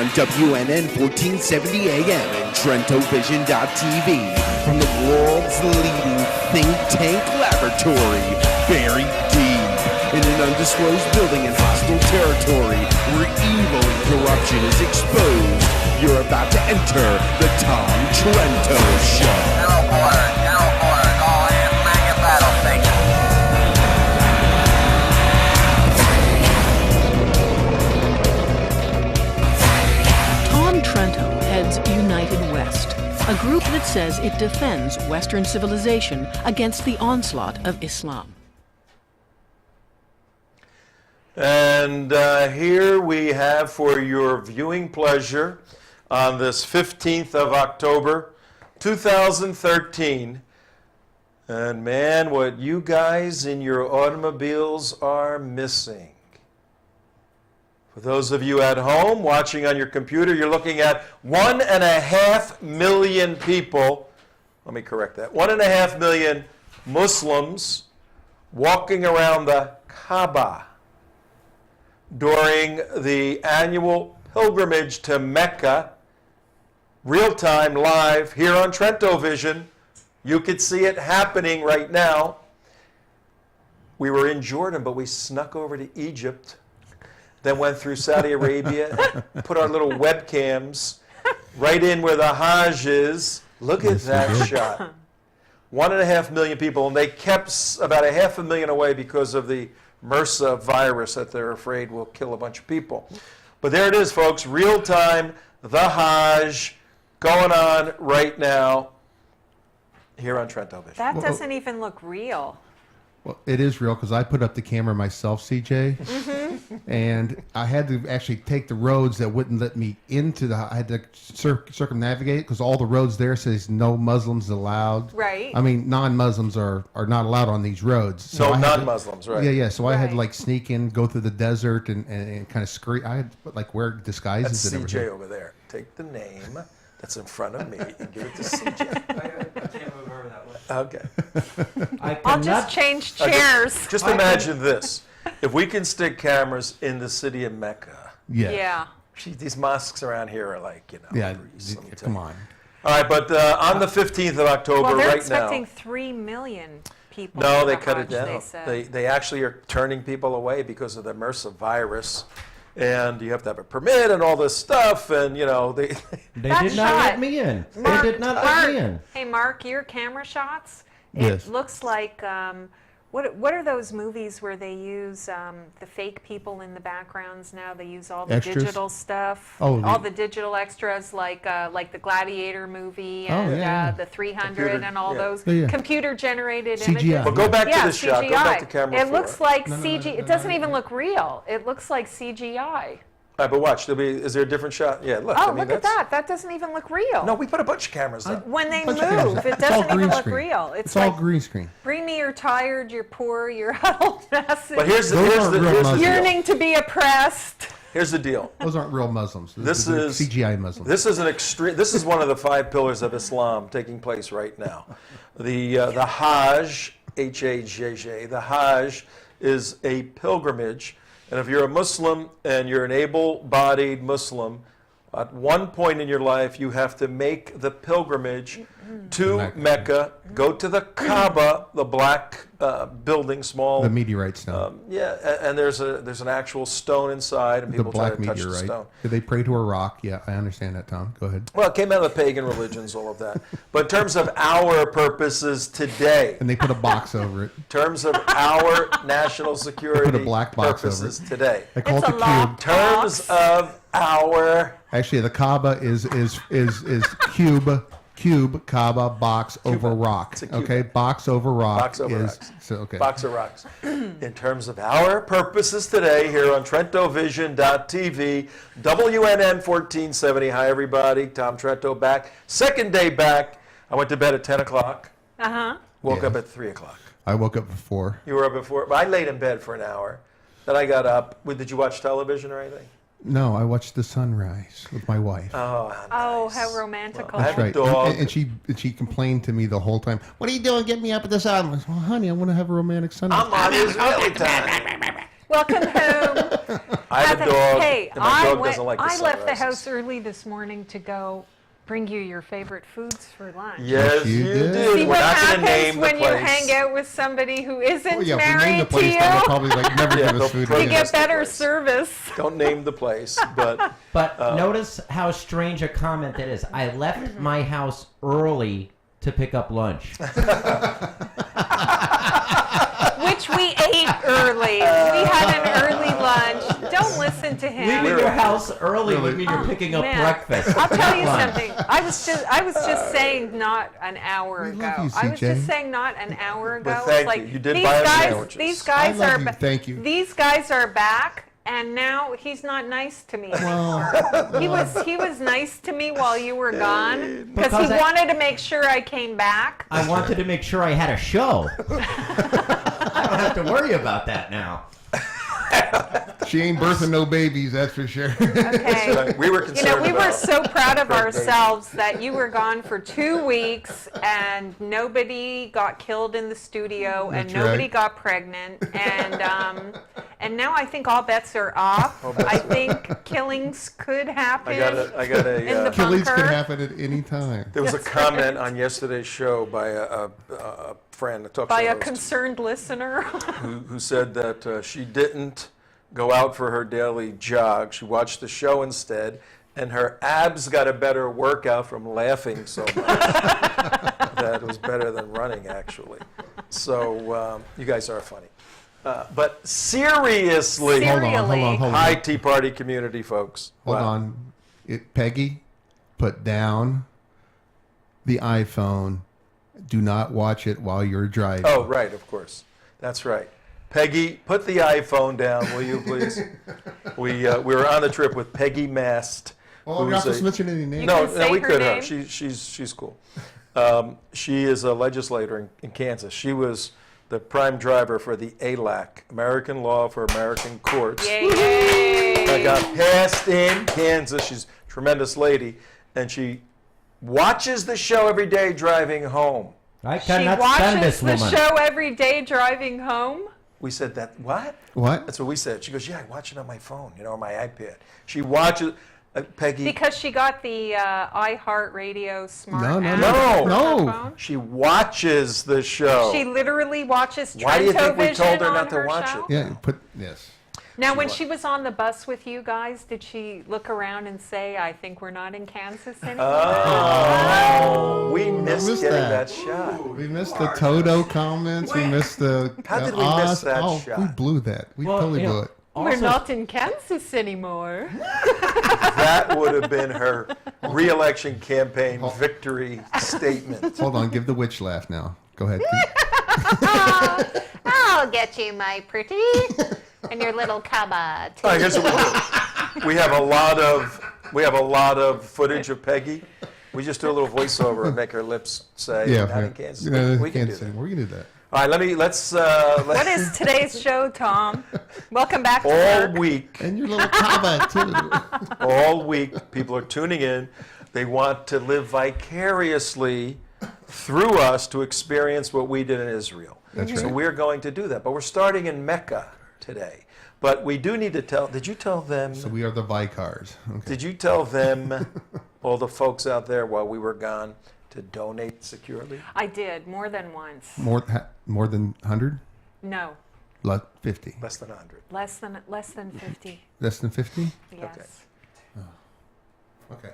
on WNN 1470 AM and TrentoVision.tv from the world's leading think tank laboratory, buried deep in an undisclosed building in hostile territory where evil and corruption is exposed. You're about to enter the Tom Trento Show. All hands man your battle station. Tom Trento heads United West, a group that says it defends Western civilization against the onslaught of Islam. And here we have for your viewing pleasure on this 15th of October, 2013. And man, what you guys in your automobiles are missing. For those of you at home watching on your computer, you're looking at 1.5 million people. Let me correct that. 1.5 million Muslims walking around the Kaaba during the annual pilgrimage to Mecca, real-time live here on TrentoVision. You could see it happening right now. We were in Jordan, but we snuck over to Egypt, then went through Saudi Arabia, put our little webcams right in where the Hajj is. Look at that shot. 1.5 million people, and they kept about 500,000 away because of the MRSA virus that they're afraid will kill a bunch of people. But there it is, folks, real time, the Hajj going on right now here on TrentoVision. That doesn't even look real. Well, it is real because I put up the camera myself, CJ, and I had to actually take the roads that wouldn't let me into the. I had to circumnavigate because all the roads there says no Muslims allowed. Right. I mean, non-Muslims are not allowed on these roads. So non-Muslims, right? Yeah. So I had to Right. like sneak in, go through the desert, and kind of scream. I had to like wear disguises. That's and CJ everything. over there. Take the name that's in front of me and give it to CJ. I can't move over that way. Okay. I'll just change chairs. Just imagine this. If we can stick cameras in the city of Mecca. Yeah. Yeah. Gee, these mosques around here are like, Yeah. breeze, let me tell Come you. on. All right, but on the 15th of October, Well, they're right expecting now. 3 million people. No, for they the cut it Hajj, down. They said. They actually are turning people away because of the MRSA virus. And you have to have a permit and all this stuff. And, they They That did not shot. let me in. Mark, They did not Mark, let me in. Hey, Mark, your camera shots, Yes. it looks like, what are those movies where they use the fake people in the backgrounds now? They use all the Extras? digital stuff, Oh, all the- the digital extras like the Gladiator movie Oh, and yeah. the 300 Computer- and all yeah. those Yeah. computer-generated CGI. images. Well, go back yeah, to the shot. Go back to CGI. camera It 4. looks like No, no, CG. no, It doesn't even look real. It looks like CGI. All right, but watch. Is there a different shot? Yeah, look. Oh, I mean, look at that's- that. That doesn't even look real. No, we put a bunch of cameras up. When they Bunch of cameras. move, it It's all doesn't even green look screen. real. It's like, all green screen. bring me your tired, your poor, your huddled masses. But here's the Those aren't real deal. Muslims. yearning to be oppressed. Here's the deal. Those aren't real Muslims. This They're is CGI Muslims. This is an extreme. This is one of the 5 pillars of Islam taking place right now. The Hajj, H-A-J-J. The Hajj is a pilgrimage, and if you're a Muslim and you're an able-bodied Muslim, at one point in your life you have to make the pilgrimage to Mecca, go to the Kaaba, the black building, small. The meteorite stone. And there's an actual stone inside, and The people try black to touch the meteorite. stone. Did they pray to a rock? Yeah, I understand that, Tom. Go ahead. Well, it came out of the pagan religions, all of that. But in terms of our purposes today, And they put a box over it. in terms of our national security black box over purposes today, They call It's it a the lock. cube. in terms of our Actually, the Kaaba is cube Kaaba box over rock. It's a cube. Okay, box over rock Box over is rocks. so okay. box of rocks, in terms of our purposes today here on TrentoVision.tv, WNN 1470. Hi, everybody. Tom Trento back. Second day back. I went to bed at 10 o'clock. Woke Yeah. up at 3 o'clock. I woke up before. You were up before. I laid in bed for an hour. Then I got up. Did you watch television or anything? No, I watched the sunrise with my wife. Oh, Oh, nice. how romantical. I have Right, a dog. and she complained to me the whole time. What are you doing? Get me up at the sun. I said, well, honey, I want to have a romantic sunrise. I'm on Israeli time. Welcome home. I have a dog, Hey, and my dog doesn't like the I left the sunrises. house early this morning to go bring you your favorite foods for lunch. Yes, you you did. did. See We're what not going to happens name the when you place. hang out with somebody who isn't Oh, yeah, if we name the married to place, they'll you. probably like never Yeah, give us they'll food. probably You again. get better place. service. Don't name the place, but But notice how strange a comment that is. I left my house early to pick up lunch. Which we ate early. We had an early lunch. Don't listen to him. Leaving your house early would mean you're Oh, picking up man. breakfast. I'll tell you Lunch. something. I was just saying not an hour We ago. love you, I was CJ. just saying not an hour ago. But thank It's you. You did these buy us guys, sandwiches. These guys I love are you. ba- Thank you. These guys are back, and now he's not nice to me anymore. He was nice to me while you were gone because Because he I- wanted to make sure I came back. I wanted to make sure I had a show. I don't have to worry about that now. She ain't birthing no babies, that's for sure. Okay. right. We were You concerned know, we were about so proud of pregnant ourselves that you were gone for 2 weeks and nobody got killed in the studio and That's nobody right. got pregnant and now I think all bets are off. I think killings could happen I got a in the Killings bunker. can happen at any time. there was a That's comment on yesterday's show by a friend, a talk By show a host, concerned listener. who said that she didn't go out for her daily jog. She watched the show instead, and her abs got a better workout from laughing so much. That was better than running, actually. So you guys are funny. But seriously, Hold on. hi Tea Party community folks. Hold Wow. on. Peggy, put down the iPhone. Do not watch it while you're driving. Oh, right, of course. That's right. Peggy, put the iPhone down, will you please? We were on the trip with Peggy Mast. Well, we're not supposed to mention any names. No, can say we her could name. have. She's cool. She is a legislator in Kansas. She was the prime driver for the ALAC, American Law for American Courts. Yay! That got passed in Kansas. She's a tremendous lady, and she watches the show every day driving home. I She cannot stand this watches the woman. show every day driving home. We said that, what? What? That's what we said. She goes, yeah, I watch it on my phone, on my iPad. She watches, Peggy, Because she got the iHeartRadio smart No, no, app no. for her No. phone. she watches the show. She literally watches Why do you think we TrentoVision told her on not to her watch show? it? Yeah, yes. Now, when she was on the bus with you guys, did she look around and say, I think we're not in Kansas anymore? Oh, we missed missed getting that. that shot. We missed the Toto comments. We missed the. How did we Oz. miss that oh, shot? We blew that. We Well, totally you know, blew it. We're also- not in Kansas anymore. That would have been her re-election campaign victory statement. Hold on, give the witch laugh now. Go ahead. I'll get you, my pretty. And your little cubba, too. All right, here's what we do. We have a lot of footage of Peggy. We just do a little voiceover and make her lips say, Yeah, not in Kansas. yeah, we can do Kansas that. anymore. We can do that. All right, let's What is today's show, Tom? Welcome back to all work. week, And your little kaba too. all week, people are tuning in. They want to live vicariously through us to experience what we did in Israel. That's So right. we're going to do that. But we're starting in Mecca today. But we do need to tell, did you tell them, So we are the Vicars. Okay. did you tell them, all the folks out there while we were gone, to donate securely? I did, more than once. More than 100? No, 50. Less than 100. less than 50. Less than 50? Yes. Okay.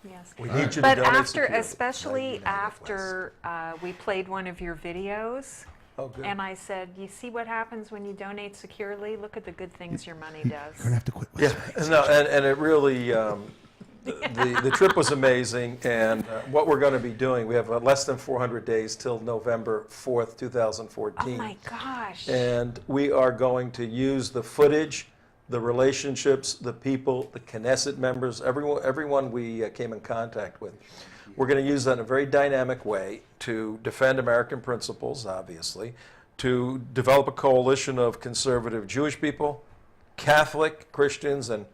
Yes. We need you to But donate after, securely. especially after we played one of your videos, Oh, good. and I said, you see what happens when you donate securely? Look at the good things your money You're does. going to have to quit Yeah, whispering. no, and it really, the trip was amazing, and what we're going to be doing, we have less than 400 days till November 4th, Oh 2014. my gosh. And we are going to use the footage, the relationships, the people, the Knesset members, everyone we came in contact with. We're going to use that in a very dynamic way to defend American principles, obviously, to develop a coalition of conservative Jewish people, Catholic Christians, and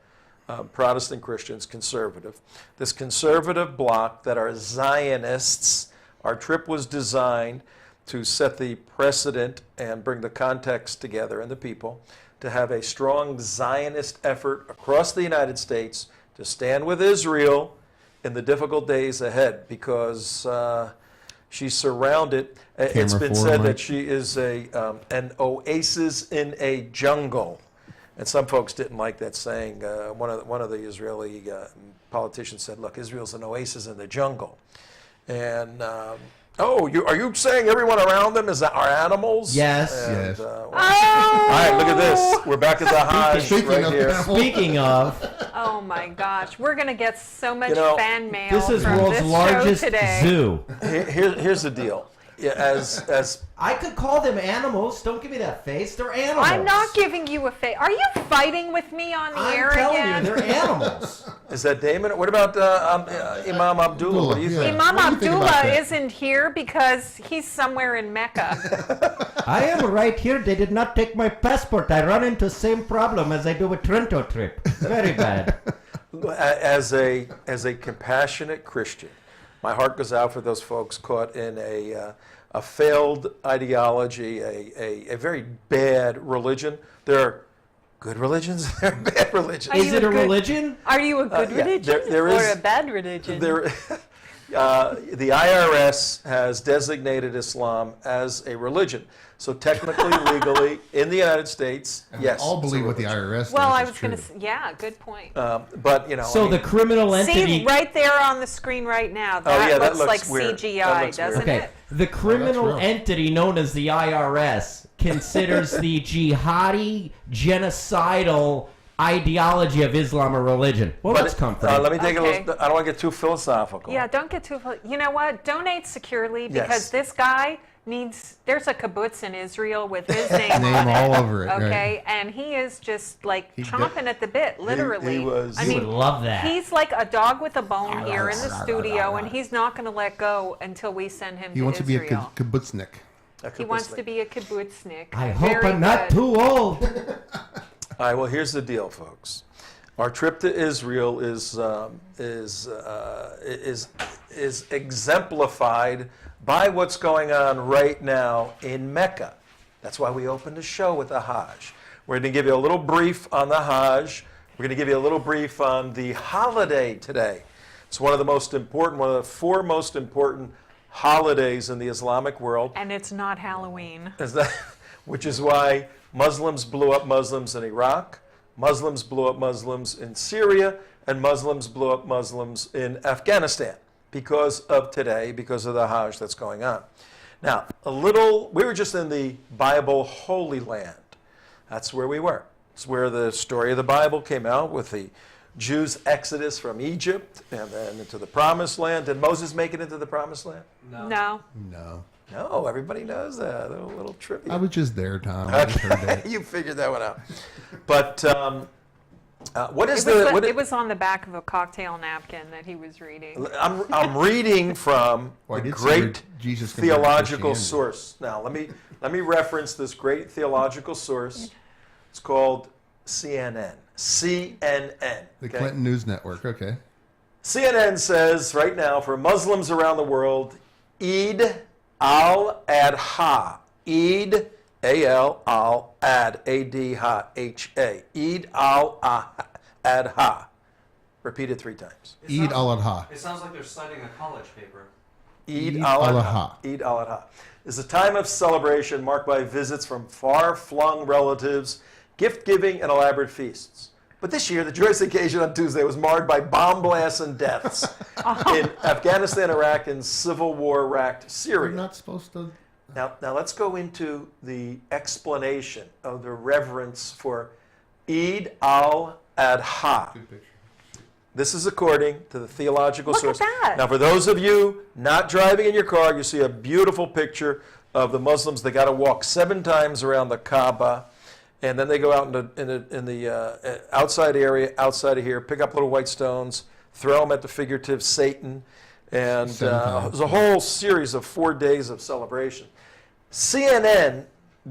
Protestant Christians, conservative. This conservative bloc that are Zionists. Our trip was designed to set the precedent and bring the context together and the people to have a strong Zionist effort across the United States to stand with Israel in the difficult days ahead, because she's surrounded. It's been said that she is an oasis in a jungle. And some folks didn't like that saying. One of the Israeli politicians said, look, Israel's an oasis in the jungle. And, are you saying everyone around them are animals? Yes. And, Yes. all right, look at this. We're back at the Hajj Speaking right of here. animals. Speaking of, Oh my gosh, we're gonna get so much fan mail this is from world's this largest show today. zoo. Here's the deal. Yeah, as I could call them animals. Don't give me that face. They're animals. I'm not giving you a face. Are you fighting with me on the air I'm telling again? you, they're animals. is that Damon? What about Imam Abdullah? What do you Yeah. think? Imam What do you think about Abdullah that? isn't here because he's somewhere in Mecca. I am right here. They did not take my passport. I run into the same problem as I do with Trento trip. Very bad. As a compassionate Christian, my heart goes out for those folks caught in a failed ideology, a very bad religion. There are good religions, there are bad religions. Is it a religion? Are you a good yeah, religion there or is- a bad religion? The IRS has designated Islam as a religion. So technically, legally, in the United States, And yes. we all it's a believe what the religion. IRS well, does I is was going to true. say, yeah, good point. But, you know. So I mean, the criminal entity. See, right there on the screen right now, that yeah, that looks like looks weird. CGI, That looks doesn't Okay, it? the criminal real. entity known as the IRS considers the jihadi, genocidal ideology of Islam a religion. Well, that's comforting. let me take Okay. a little. I don't want to get too philosophical. Yeah, don't get too. You know what? Donate securely because Yes. this guy needs. There's a kibbutz in Israel with his name on Name it. all over it, Okay, and he is just like chomping at the bit, literally. he was- I You mean, would love that. he's like a dog with a bone here in the studio, and he's not going to let go until we send him He to wants to be a Israel. kibbutznik. He wants to be a kibbutznik. I hope Very I'm not good. too old. All right. Well, here's the deal, folks. Our trip to Israel is exemplified by what's going on right now in Mecca. That's why we opened the show with the Hajj. We're going to give you a little brief on the Hajj. We're going to give you a little brief on the holiday today. It's one of the four most important holidays in the Islamic world. And it's not Halloween. Which is why Muslims blew up Muslims in Iraq, Muslims blew up Muslims in Syria, and Muslims blew up Muslims in Afghanistan because of today, because of the Hajj that's going on. Now, we were just in the Bible Holy Land. That's where we were. It's where the story of the Bible came out with the Jews' exodus from Egypt and then into the Promised Land. Did Moses make it into the Promised Land? No. No. No, everybody knows that. A little trivia. I was just there, Tom. I just heard that. You figured that one out. But what is It was on the back of a cocktail napkin that he was reading. I'm reading from Well, I the did see where great Jesus converted theological Christianity. source. Now, let me reference this great theological source. It's called CNN. CNN. The okay? Clinton News Network. Okay. CNN says right now for Muslims around the world, Eid al-Adha. Eid, A-L-Ad, A-D-H-A. Eid al-Adha. Repeat it 3 times. Eid al-Adha. It sounds like they're citing a college paper. Eid Eid al-Adha. al-Adha. Eid al-Adha is a time of celebration marked by visits from far-flung relatives, gift-giving, and elaborate feasts. But this year, the joyous occasion on Tuesday was marred by bomb blasts and deaths in Afghanistan, Iraq, and civil war-racked We're Syria. not supposed to. Now let's go into the explanation of the reverence for Eid al-Adha. This is according to the theological Look at source. that. Now, for those of you not driving in your car, you see a beautiful picture of the Muslims. They got to walk 7 times around the Kaaba, and then they go out in the outside area, outside of here, pick up little white stones, throw them at the figurative Satan, and 7 times. there's a whole series of 4 days of celebration. CNN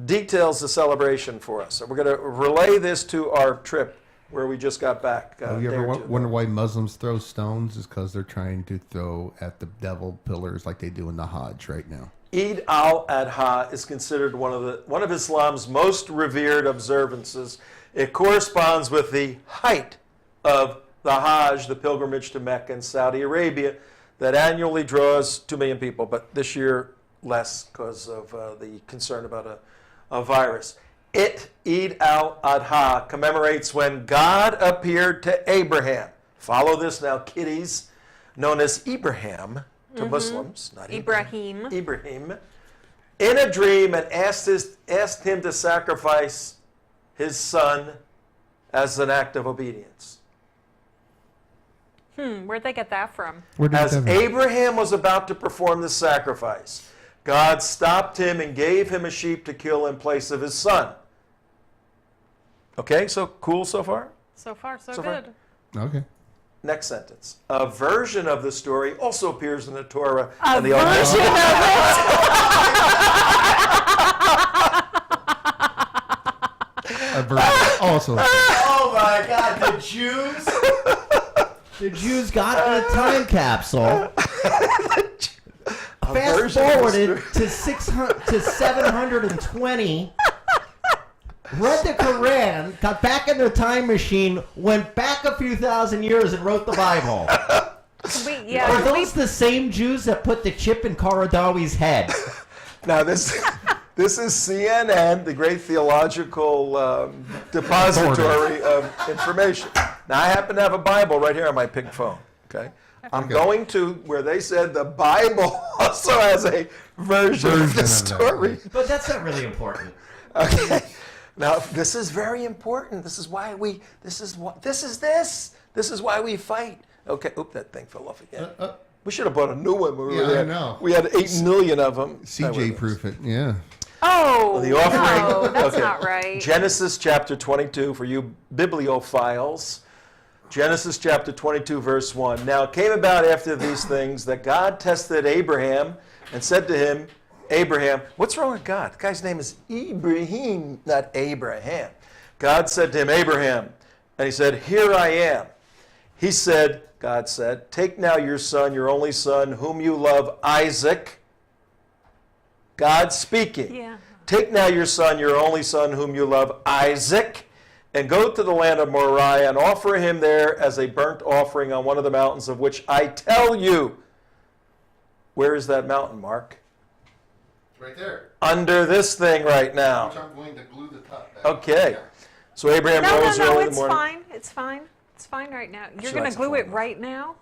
details the celebration for us. So we're going to relay this to our trip where we just got back. Have you day ever or two ago. wonder why Muslims throw stones? Is because they're trying to throw at the devil pillars like they do in the Hajj right now. Eid al-Adha is considered one of Islam's most revered observances. It corresponds with the height of the Hajj, the pilgrimage to Mecca in Saudi Arabia, that annually draws 2 million people, but this year less because of the concern about a virus. Eid al-Adha commemorates when God appeared to Abraham. Follow this now, kiddies, known as Ibrahim to Muslims, not Ibrahim. Ibrahim, in a dream and asked him to sacrifice his son as an act of obedience. Where'd they get that from? As Abraham was about to perform the sacrifice, God stopped him and gave him a sheep to kill in place of his son. Okay, so cool so far? So far, so So far? good. Okay. Next sentence. A version of the story also appears in the Torah A and the Old version A version. Also. Oh my God, the Jews got in a time capsule. Fast version of the forwarded to 720. Read the Quran, got back in their time machine, went back a few thousand years and wrote the Bible. Are those the same Jews that put the chip in Qaradawi's head? Now this is CNN, the great theological depository of information. Now I happen to have a Bible right here on my pink phone. Okay, I'm going to where they said the Bible also has a version of the story. But that's not really important. Okay. Now this is very important. This is why we fight. Okay. Oop, that thing fell off again. We should have bought a new one when we were there. I know. We had 8 million of them. CJ proof it, yeah. Oh, The offering. no, that's Okay. not right. Genesis chapter 22 for you bibliophiles. Genesis chapter 22 verse 1. Now it came about after these things that God tested Abraham and said to him, Abraham, what's wrong with God? The guy's name is Ibrahim, not Abraham. God said to him, Abraham, and he said, here I am. He said, God said, take now your son, your only son, whom you love, Isaac. God speaking. Yeah. Take now your son, your only son, whom you love, Isaac, and go to the land of Moriah and offer him there as a burnt offering on one of the mountains of which I tell you. Where is that mountain, Mark? Right there. Under this thing right now. Which I'm going to glue the top back. Okay. So Abraham rose early in the It's morning. fine. It's fine. It's fine right now. You're She going likes to glue it it right now?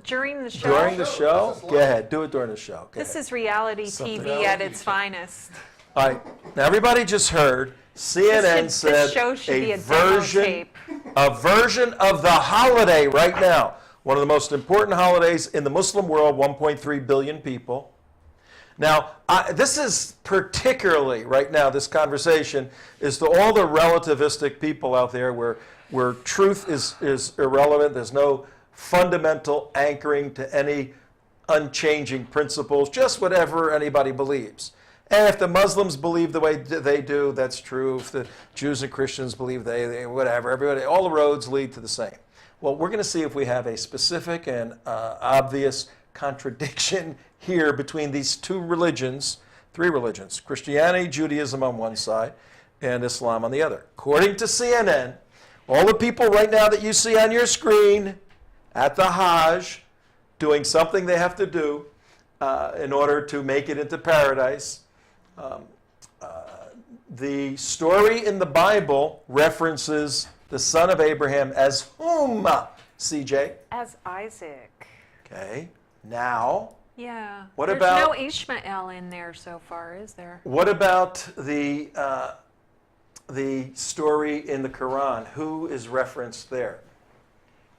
During the show? During the show? This is Go ahead. Do it during the show. Go This ahead. is reality Something TV at its finest. All right. Now everybody just heard CNN This said show should be a demo tape. a version of the holiday right now. One of the most important holidays in the Muslim world, 1.3 billion people. Now, this is particularly, right now, this conversation is to all the relativistic people out there where truth is irrelevant. There's no fundamental anchoring to any unchanging principles, just whatever anybody believes. And if the Muslims believe the way they do, that's true. If the Jews and Christians believe they whatever, everybody, all the roads lead to the same. Well, we're going to see if we have a specific and obvious contradiction here between these three religions, Christianity, Judaism on one side, and Islam on the other. According to CNN, all the people right now that you see on your screen at the Hajj doing something they have to do in order to make it into paradise, the story in the Bible references the son of Abraham as whom, CJ? As Isaac. Okay, now, Yeah. What There's about- no Ishmael in there so far, is there? what about the story in the Quran? Who is referenced there?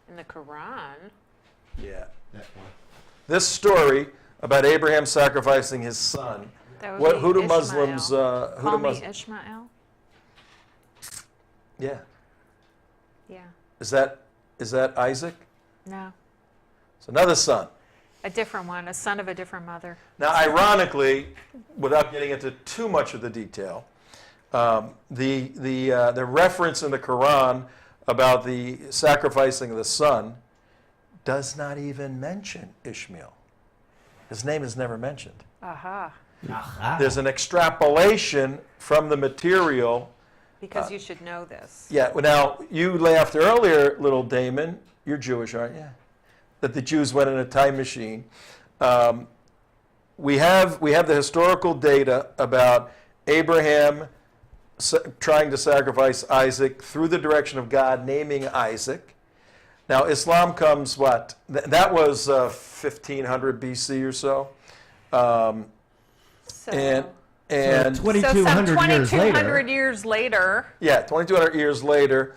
In the Quran? Yeah. This story about Abraham sacrificing his son. That would be Who do Ishmael. Muslims? Call me Ishmael? Yeah. Yeah. Is that Isaac? No. It's another son. A different one, a son of a different mother. Now, ironically, without getting into too much of the detail, the reference in the Quran about the sacrificing of the son does not even mention Ishmael. His name is never mentioned. Aha. There's an extrapolation from the material. Because you should know this. Yeah, well, now, you laughed earlier, little Damon. You're Jewish, aren't you? That the Jews went in a time machine. We have the historical data about Abraham trying to sacrifice Isaac through the direction of God, naming Isaac. Now, Islam comes what? That was 1500 BC or so. And So 2,200 some years 2,200 later. years later, yeah, 2,200 years later,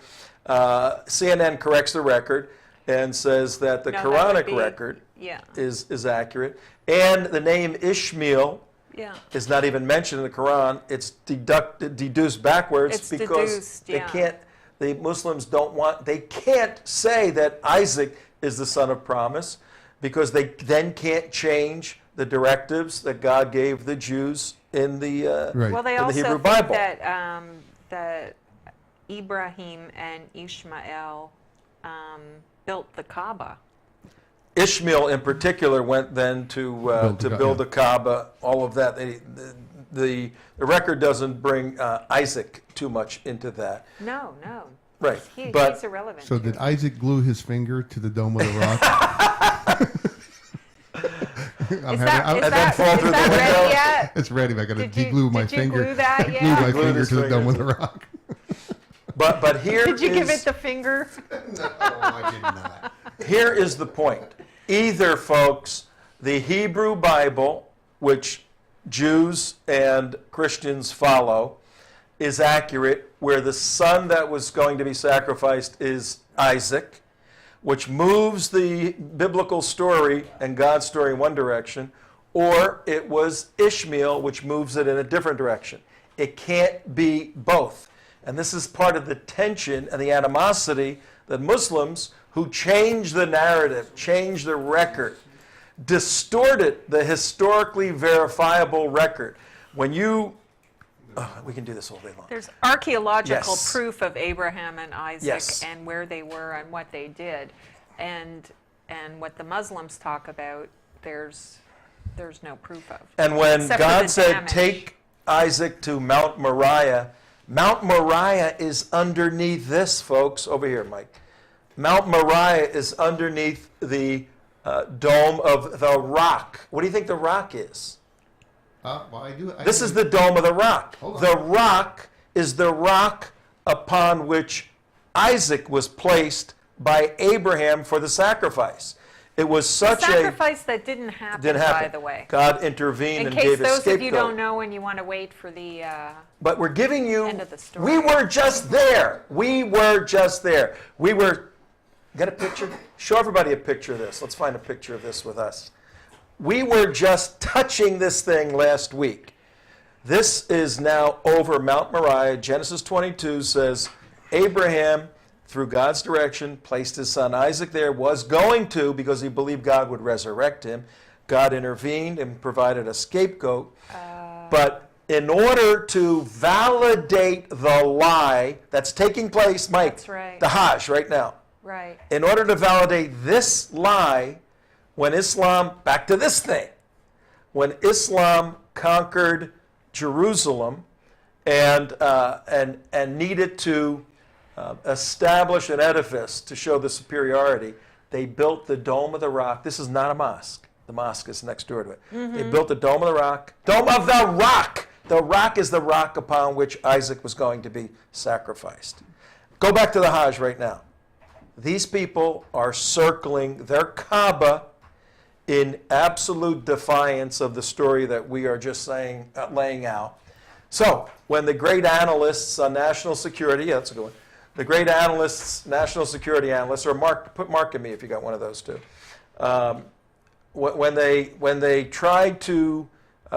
CNN corrects the record and says that the No, that would Quranic be- record yeah, is accurate. And the name Ishmael yeah. is not even mentioned in the Quran. It's deduced backwards It's because deduced, they yeah. can't. The Muslims they can't say that Isaac is the son of promise because they then can't change the directives that God gave the Jews in the Right. Well, they in the also Hebrew think Bible. that Ibrahim and Ishmael built the Kaaba. Ishmael in particular went then to build the Kaaba, all of that. The record doesn't bring Isaac too much into that. No. Right, He's but irrelevant. So did Isaac glue his finger to the dome of the rock? Is that fall through the window? ready yet? It's ready. I got to Did you- de-glue my did you finger. glue that I yet? glued my Glued finger his to the dome of finger the to rock. but here Did you give is- it the finger? No, I did not. Here is the point. Either, folks, the Hebrew Bible, which Jews and Christians follow, is accurate, where the son that was going to be sacrificed is Isaac, which moves the biblical story and God's story in one direction, or it was Ishmael, which moves it in a different direction. It can't be both. And this is part of the tension and the animosity that Muslims who change the narrative, change the record, distorted the historically verifiable record. When you, we can do this all day long. There's archaeological Yes. proof of Abraham and Isaac Yes. and where they were and what they did. And what the Muslims talk about, there's no proof of. And when Except for God the said, damage. take Isaac to Mount Moriah is underneath this, folks. Over here, Mike. Mount Moriah is underneath the dome of the rock. What do you think the rock is? This is the dome of the rock. The rock is the rock upon which Isaac was placed by Abraham for the sacrifice. It was such a sacrifice that didn't happen, by the way. God intervened In and case gave a those scapegoat. of you don't know and you want to wait for the But we're giving you, end of the story. we were just there. We were just there. We were, got a picture? Show everybody a picture of this. Let's find a picture of this with us. We were just touching this thing last week. This is now over Mount Moriah. Genesis 22 says, Abraham, through God's direction, placed his son Isaac there, was going to, because he believed God would resurrect him. God intervened and provided a scapegoat. But in order to validate the lie that's taking place, Mike, That's right. the Hajj right now, right. in order to validate this lie, when Islam, back to this thing, when Islam conquered Jerusalem and needed to establish an edifice to show the superiority, they built the Dome of the Rock. This is not a mosque. The mosque is next door to it. They built the Dome of the Rock. Dome of the Rock! The rock is the rock upon which Isaac was going to be sacrificed. Go back to the Hajj right now. These people are circling their Kaaba in absolute defiance of the story that we are just laying out. So, when the great analysts on national security, yeah, that's a good one. The great analysts, national security analysts, or put Mark in me if you got one of those too. When they tried to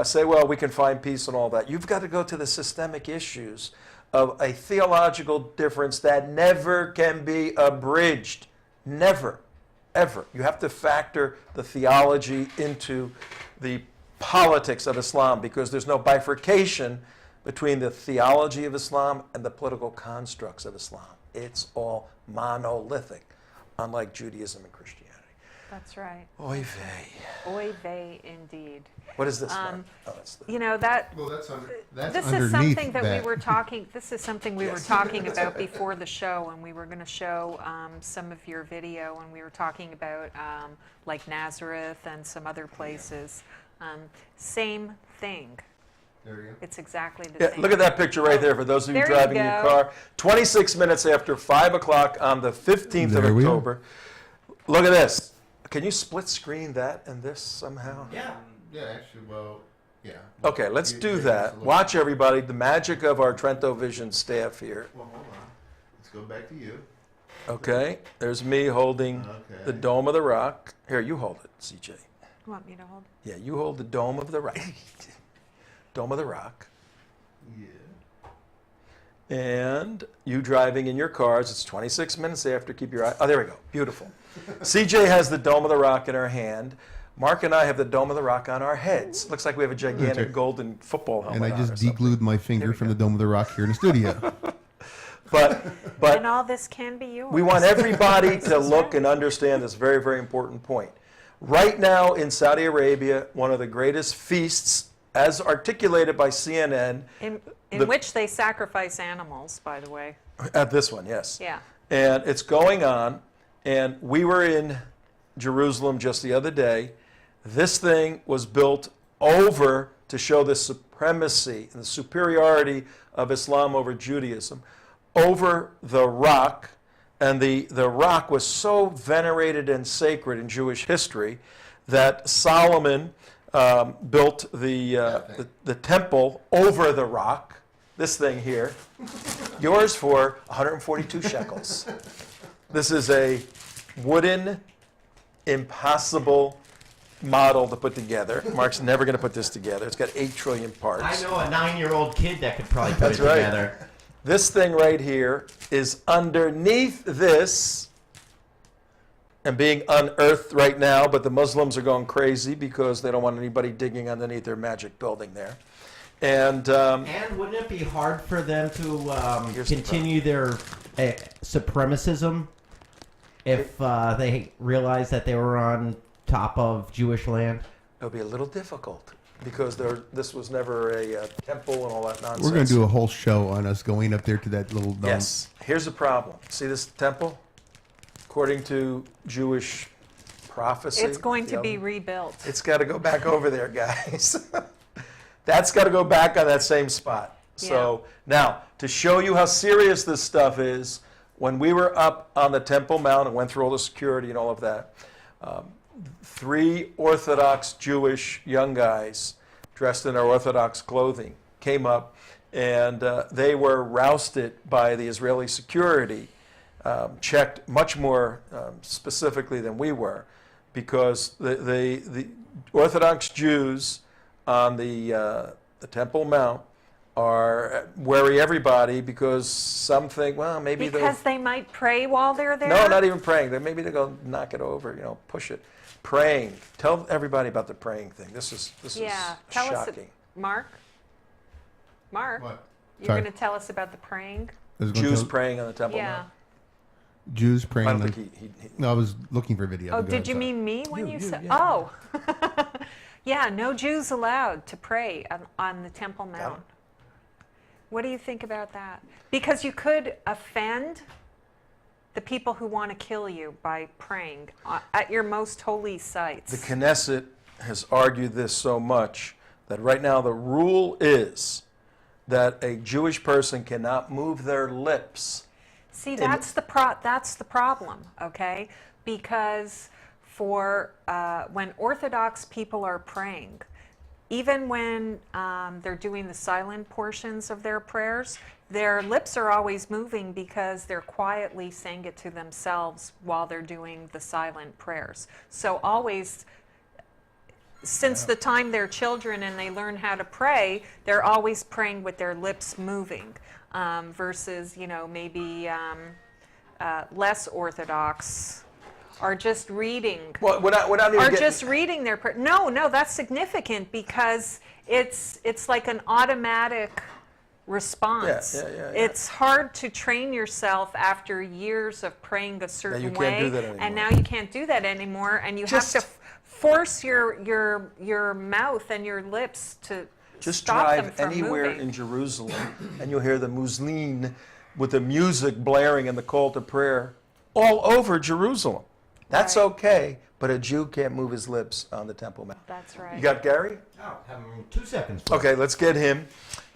say, well, we can find peace and all that, you've got to go to the systemic issues of a theological difference that never can be abridged. Never, ever. You have to factor the theology into the politics of Islam because there's no bifurcation between the theology of Islam and the political constructs of Islam. It's all monolithic, unlike Judaism and Christianity. That's right. Oy vey. Oy vey, indeed. What is this? Mark? Oh, that's the... You know that. Well, that's This is underneath something that we that. were talking. This is something we were talking about before the show, and we were going to show some of your video, and we were talking about like Nazareth and some other places. Same thing. There you go. It's exactly the Yeah, same. look at that picture right there for those of you There you driving your go. car. 26 minutes after 5 o'clock on the 15th There of we are. October. Look at this. Can you split screen that and this somehow? Yeah. Yeah, actually, well, yeah. Okay, let's Here- do here's a that. little- Watch everybody, the magic of our TrentoVision staff here. Well, hold on. Let's go back to you. Okay, there's me holding the Okay. Dome of the Rock. Here, you hold it, CJ. You want me to hold? Yeah, you hold the Dome of the Rock. Dome of the Rock. Yeah. And you driving in your cars. It's 26 minutes after. Keep your eye. Oh, there we go. Beautiful. CJ has the Dome of the Rock in her hand. Mark and I have the Dome of the Rock on our heads. Looks like we have a gigantic golden football helmet And I on just or something. deglued my finger from the Dome of the Rock here in the studio. But And all this can be yours. we want everybody to look and understand this very, very important point. Right now in Saudi Arabia, one of the greatest feasts, as articulated by CNN, In the- which they sacrifice animals, by the way. at this one, yes. Yeah. And it's going on, and we were in Jerusalem just the other day. This thing was built over to show the supremacy and the superiority of Islam over Judaism, over the rock. And the rock was so venerated and sacred in Jewish history that Solomon built the temple over the rock, this thing here, yours for 142 shekels. This is a wooden, impossible model to put together. Mark's never going to put this together. It's got 8 trillion parts. I know a 9-year-old kid that could probably put That's it right. together. This thing right here is underneath this and being unearthed right now, but the Muslims are going crazy because they don't want anybody digging underneath their magic building there. And And wouldn't it be hard for them to Here's the continue their supremacism if they realized that they were on top of Jewish land? it'll be a little difficult because this was never a temple and all that nonsense. We're going to do a whole show on us going up there to that little dome. Yes. Here's the problem. See this temple? According to Jewish prophecy, It's going to be rebuilt. it's got to go back over there, guys. That's got to go back on that same spot. So now, to show you how serious this stuff is, when we were up on the Temple Mount and went through all the security and all of that, 3 Orthodox Jewish young guys dressed in their Orthodox clothing came up, and they were rousted by the Israeli security, checked much more specifically than we were, because the Orthodox Jews on the Temple Mount worry everybody because some think, well, maybe Because they might pray while they're there? no, not even praying. Maybe they'll go knock it over, push it. Praying. Tell everybody about the praying thing. This is Yeah. Tell us, shocking. Mark? Mark? What? You're Sorry. going to tell us about the praying? I was gonna Jews tell- praying on the Temple Yeah. Mount. Jews I praying. don't on- think he No, I was looking for a video. Oh, Go did ahead, you sorry. mean me when you said? yeah. Oh. Yeah, no Jews allowed to pray on the Temple Mount. What do you think about that? Because you could offend the people who want to kill you by praying at your most holy sites. The Knesset has argued this so much that right now the rule is that a Jewish person cannot move their lips. See, that's the problem, okay? Because for when Orthodox people are praying, even when they're doing the silent portions of their prayers, their lips are always moving because they're quietly saying it to themselves while they're doing the silent prayers. So always, since the time they're children and they learn how to pray, they're always praying with their lips moving, versus, maybe less Orthodox are just reading. Well, we're not even Are getting- just reading their prayer. No, that's significant because it's like an automatic response. Yeah. It's hard to train yourself after years of praying a certain you can't way, do that anymore. and now you can't do that anymore, and you have to force your mouth and your lips to Just stop them drive from anywhere moving. in Jerusalem, and you'll hear the muslin with the music blaring and the call to prayer all over Jerusalem. That's Right. okay, but a Jew can't move his lips on the Temple Mount. That's right. You got Gary? Oh, have 2 seconds. Okay, let's get him.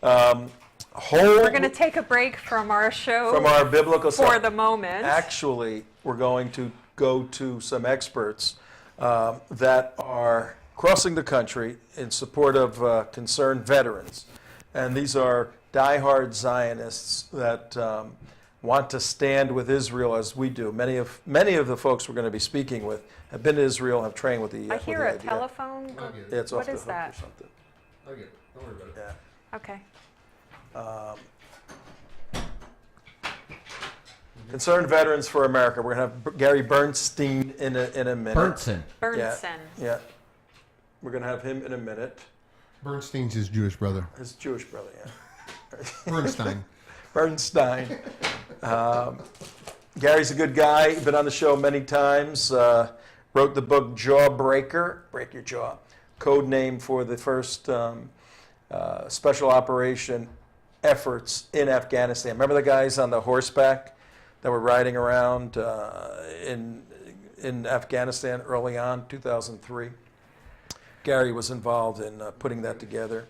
We're going to take a break from our show from our biblical for stuff. the moment. Actually, we're going to go to some experts that are crossing the country in support of concerned veterans. And these are diehard Zionists that want to stand with Israel as we do. Many of the folks we're going to be speaking with have been to Israel, have trained with the I hear a IDF. telephone. Yeah, it's off What the is hook that? or something. Okay, don't worry about it. Yeah. Okay. Concerned Veterans for America. We're going to have Gary Bernstein in a minute. Bernson. Bernson. Yeah. We're going to have him in a minute. Bernstein's his Jewish brother. His Jewish brother, yeah. Bernstein. Bernstein. Gary's a good guy. Been on the show many times. Wrote the book Jawbreaker, Break Your Jaw. Code name for the first special operation efforts in Afghanistan. Remember the guys on the horseback that were riding around in Afghanistan early on, 2003? Gary was involved in putting that together.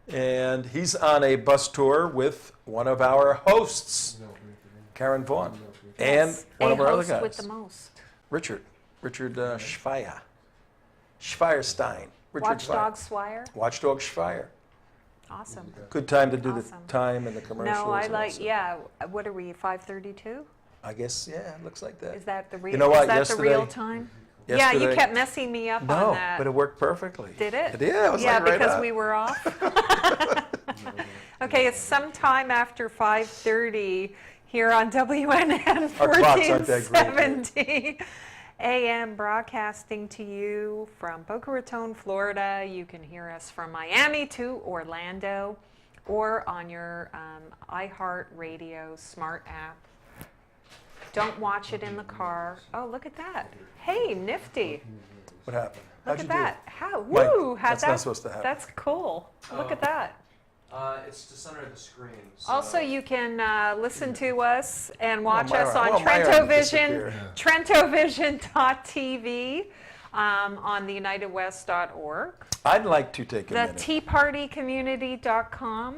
And he's on a bus tour with one of our hosts, Karen Vaughn, and one of our other guys, with the most. Richard Schfeier. Schfeierstein. Richard Watchdog Swire. Watchdog Schfeier. Awesome. Good time to do the Awesome. time and the commercials. No, I and like, also- yeah. What are we, 5:32? I guess, yeah, it looks like that. Is that the real, You know what, is that the yesterday- real time? Yeah, you yesterday- kept messing me up on No, that. but it worked perfectly. Did it? Yeah, it was yeah, like right because on. we were off. Okay, it's sometime after 5:30 here on WNN Our clocks aren't that great. 1470 AM, broadcasting to you from Boca Raton, Florida. You can hear us from Miami to Orlando, or on your iHeartRadio smart app. Don't watch it in the car. Oh, look at that. Hey, nifty. What happened? Look How'd at you do? that. How? Mike, Woo! How'd that's that, not supposed to happen. That's cool. Look at that. It's just under the screen. So Also, you can listen to us and watch Myra. us on Well, Myra TrentoVision, disappeared. TrentoVision.tv, on theunitedwest.org, I'd like to take a the minute. teapartycommunity.com.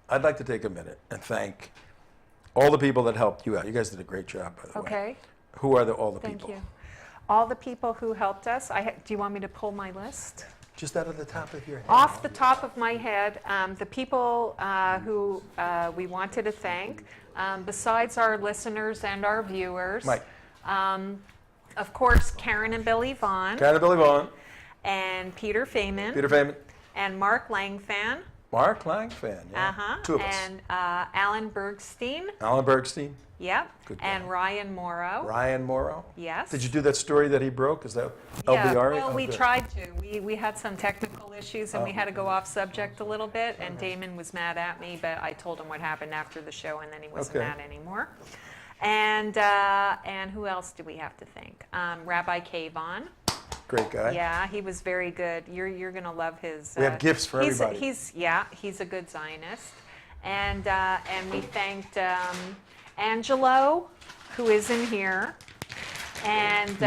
I'd like to take a minute and thank all the people that helped you out. You guys did a great job, by the way. Okay, Who are all the thank people? you. All the people who helped us. Do you want me to pull my list? Just out of the top of your head. Off the top of my head, the people who we wanted to thank, besides our listeners and our viewers, Mike. Of course, Karen and Billy Vaughn, Karen and Billy Vaughn, and Peter Feynman, Peter Feynman, and Mark Langfan, Mark Langfan, yeah. Two of us. and Alan Bergstein, Alan Bergstein, yep, Good guy. and Ryan Morrow. Ryan Morrow. Yes. Did you do that story that he broke? Is that Yeah, LBR? well, Oh, we good. tried to. We had some technical issues, and we Oh. had to go off subject a little bit, and Damon was mad at me, but I told him what happened after the show, and then he wasn't Okay. mad anymore. And who else do we have to thank? Rabbi Kayvon. Great guy. Yeah, he was very good. You're gonna love his. We have gifts for everybody. He's a good Zionist, and we thanked Angelo, who is in here, and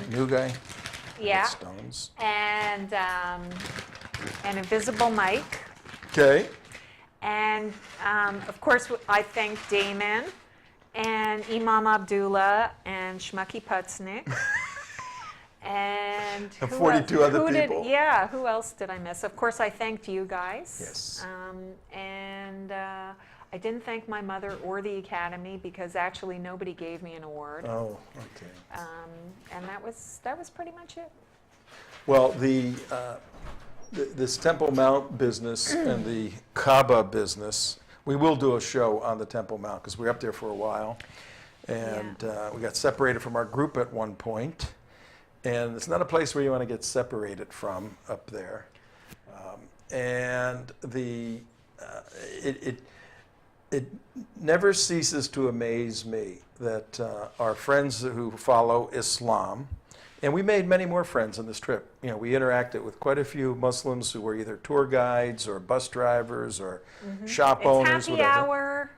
New guy. yeah, Stones. and Invisible Mike, Okay. and of course I thanked Damon, and Imam Abdullah, and Shmucky Putznick. And And 42 other people. Who else did I miss? Of course, I thanked you guys. Yes. I didn't thank my mother or the Academy because actually nobody gave me an award. Oh, okay. And that was pretty much it. Well, this Temple Mount business and the Kaaba business, we will do a show on the Temple Mount because we were up there for a while. And we got separated from our group at one point. And it's not a place where you want to get separated from up there. it never ceases to amaze me that our friends who follow Islam, and we made many more friends on this trip. You know, we interacted with quite a few Muslims who were either tour guides or bus drivers or shop owners, It's happy whatever. hour.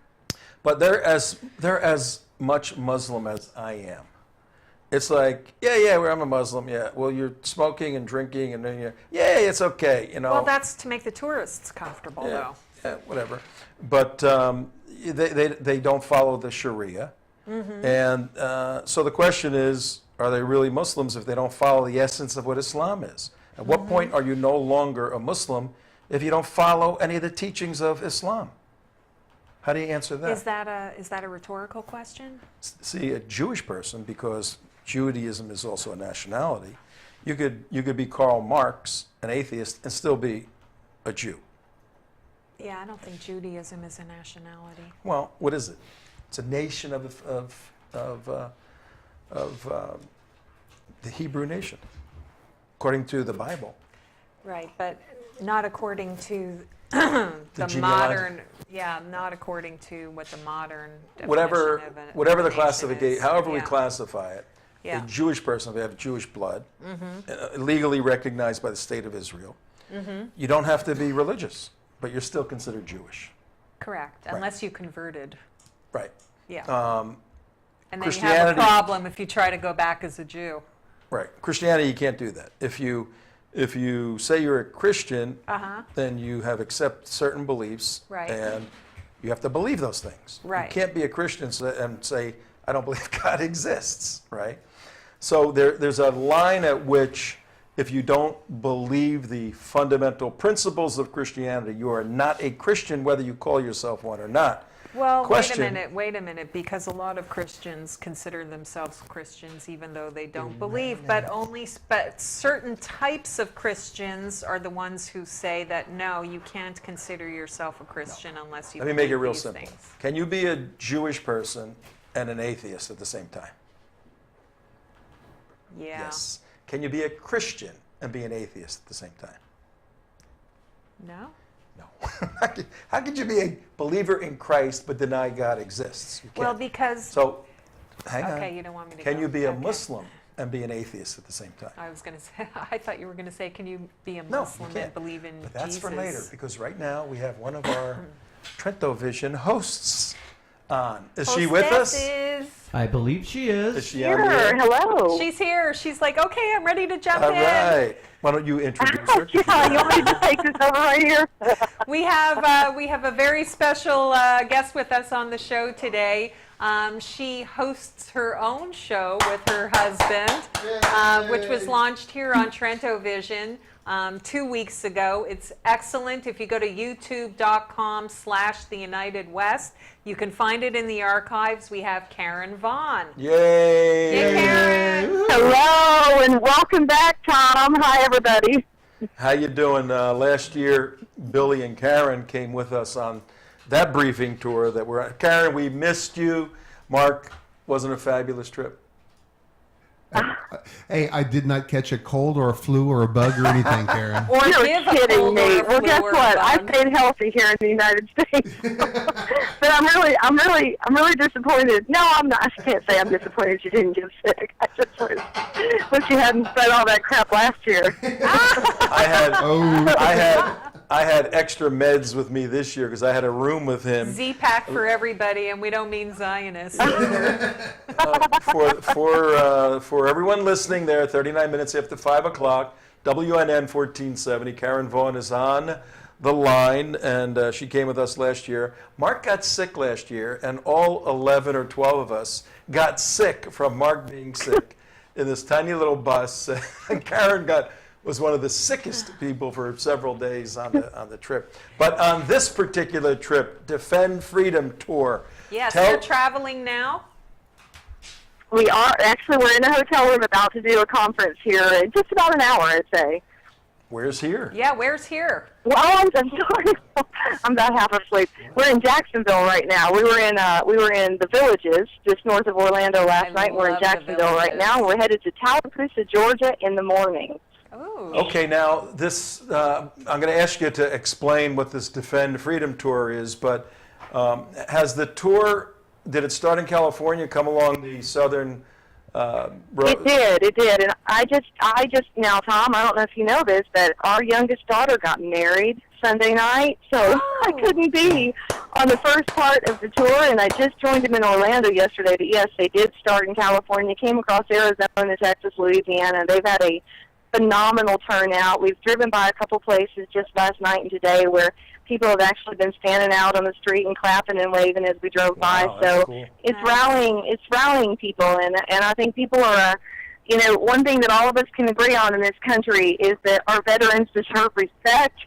But they're as much Muslim as I am. It's like, yeah, I'm a Muslim. Yeah, well, you're smoking and drinking, and then it's okay. You know. Well, that's to make the tourists comfortable, though. Yeah, whatever. But they don't follow the Sharia, and so the question is, are they really Muslims if they don't follow the essence of what Islam is? At what point are you no longer a Muslim if you don't follow any of the teachings of Islam? How do you answer that? Is that a rhetorical question? See, a Jewish person, because Judaism is also a nationality, you could be Karl Marx, an atheist, and still be a Jew. Yeah, I don't think Judaism is a nationality. Well, what is it? It's a nation of the Hebrew nation, according to the Bible. Right, but not according to the genealogy. modern, not according to what the modern definition Whatever the nation classification, is. however we Yeah. classify it, Yeah. a Jewish person, if they have Jewish blood, legally recognized by the state of Israel, you don't have to be religious, but you're still considered Jewish. Correct, unless you converted. Right. Yeah. And then you have a Christianity- problem if you try to go back as a Jew. Right. Christianity, you can't do that. If you say you're a Christian, then you have accept certain beliefs, Right. and you have to believe those things. Right. You can't be a Christian and say, I don't believe God exists, right? So there's a line at which, if you don't believe the fundamental principles of Christianity, you are not a Christian, whether you call yourself one or not. Well, Question. wait a minute, because a lot of Christians consider themselves Christians even though they don't believe, but certain types of Christians are the ones who say that, no, you can't consider yourself a Christian unless you Let me make it believe real these simple. things. Can you be a Jewish person and an atheist at the same time? Yeah. Yes. Can you be a Christian and be an atheist at the same time? No? No. How could you be a believer in Christ but deny God exists? You Well, can't. because, So, hang on. okay, you don't want me to Can go. you be a Okay. Muslim and be an atheist at the same time? I was going to say, I thought you were going to say, can you be a No, Muslim you and can't. believe in But that's Jesus? for later, because right now we have one of our TrentoVision hosts on. Is she with us? Hostesses. I believe she is. Is she on the air? Hello. She's here. She's like, okay, I'm ready to jump All in. right. Why don't you introduce her? Yeah, you want me to take this over right here? We have a very special guest with us on the show today. She hosts her own show with her husband, which was launched here on TrentoVision 2 weeks ago. It's excellent. If you go to youtube.com/The United West, you can find it in the archives. We have Karen Vaughn. Yay! Hey, Karen. Hello, and welcome back, Tom. Hi, everybody. How you doing? Last year, Billy and Karen came with us on that briefing tour that we're on. Karen, we missed you. Mark, wasn't a fabulous trip? Hey, I did not catch a cold or a flu or a bug or anything, Karen. Or You're give a kidding cold me. or a Well, flu guess or a what? I bug. stayed healthy here in the United States. But I'm really disappointed. No, I'm not. I can't say I'm disappointed she didn't get sick. I just wish she hadn't said all that crap last year. I had extra meds with me this year because I had a room with him. Z-Pack for everybody, and we don't mean Zionists. For everyone listening there, 39 minutes after 5 o'clock, WNN 1470, Karen Vaughn is on the line, and she came with us last year. Mark got sick last year, and all 11 or 12 of us got sick from Mark being sick in this tiny little bus. And Karen was one of the sickest people for several days on the trip. But on this particular trip, Defend Freedom Tour. Yes, Tell- you're traveling now. We are. Actually, we're in a hotel room about to do a conference here in just about an hour, I'd say. Where's here? Yeah, where's here? Well, I'm sorry. I'm about half asleep. We're in Jacksonville right now. We were in the Villages, just north of Orlando last night. We're in love the Jacksonville right Villages. now. We're headed to Tallapoosa, Georgia, in the morning. Ooh. Okay, now this I'm going to ask you to explain what this Defend Freedom Tour is, but Has the tour, did it start in California, come along the southern road? It did. And I just now, Tom, I don't know if you know this, but our youngest daughter got married Sunday night, so I couldn't be on the first part of the tour, and I just joined them in Orlando yesterday. But yes, they did start in California, came across Arizona, Texas, Louisiana. They've had a phenomenal turnout. We've driven by a couple places just last night and today where people have actually been standing out on the street and clapping and waving as we drove by. So cool. it's rallying people, and I think people are, one thing that all of us can agree on in this country is that our veterans deserve respect.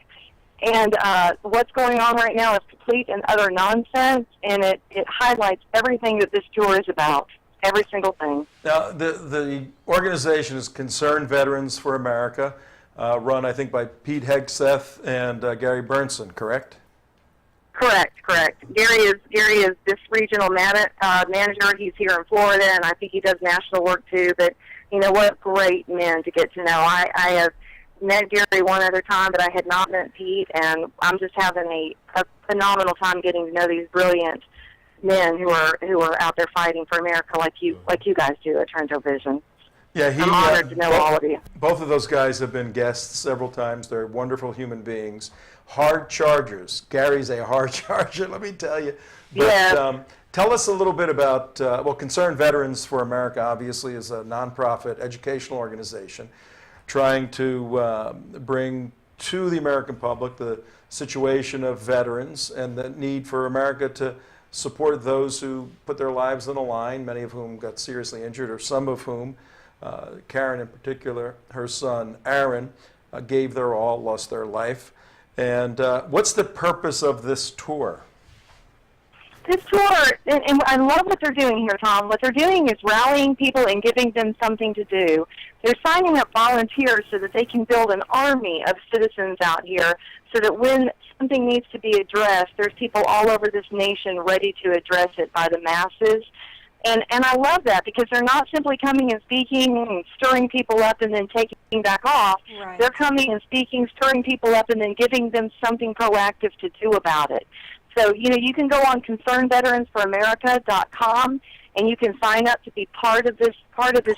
And what's going on right now is complete and utter nonsense, and it highlights everything that this tour is about, every single thing. Now, the organization is Concerned Veterans for America, run, I think, by Pete Hegseth and Gary Burnson, correct? Correct. Gary is this regional manager. He's here in Florida, and I think he does national work too. But what great men to get to know. I have met Gary one other time, but I had not met Pete, and I'm just having a phenomenal time getting to know these brilliant men who are out there fighting for America, like you guys do at TrentoVision. Yeah, I'm honored to know all of you. Both of those guys have been guests several times. They're wonderful human beings. Hard chargers. Gary's a hard charger, let me tell you. But, Yeah. Tell us a little bit about, Concerned Veterans for America obviously is a nonprofit educational organization trying to bring to the American public the situation of veterans and the need for America to support those who put their lives on the line, many of whom got seriously injured, or some of whom, Karen in particular, her son Aaron, gave their all, lost their life. And what's the purpose of this tour? This tour, and I love what they're doing here, Tom. What they're doing is rallying people and giving them something to do. They're signing up volunteers so that they can build an army of citizens out here so that when something needs to be addressed, there's people all over this nation ready to address it by the masses. And I love that because they're not simply coming and speaking and stirring people up and then taking back off. Right. They're coming and speaking, stirring people up, and then giving them something proactive to do about it. So, you can go on concernedveteransforamerica.com and you can sign up to be part of this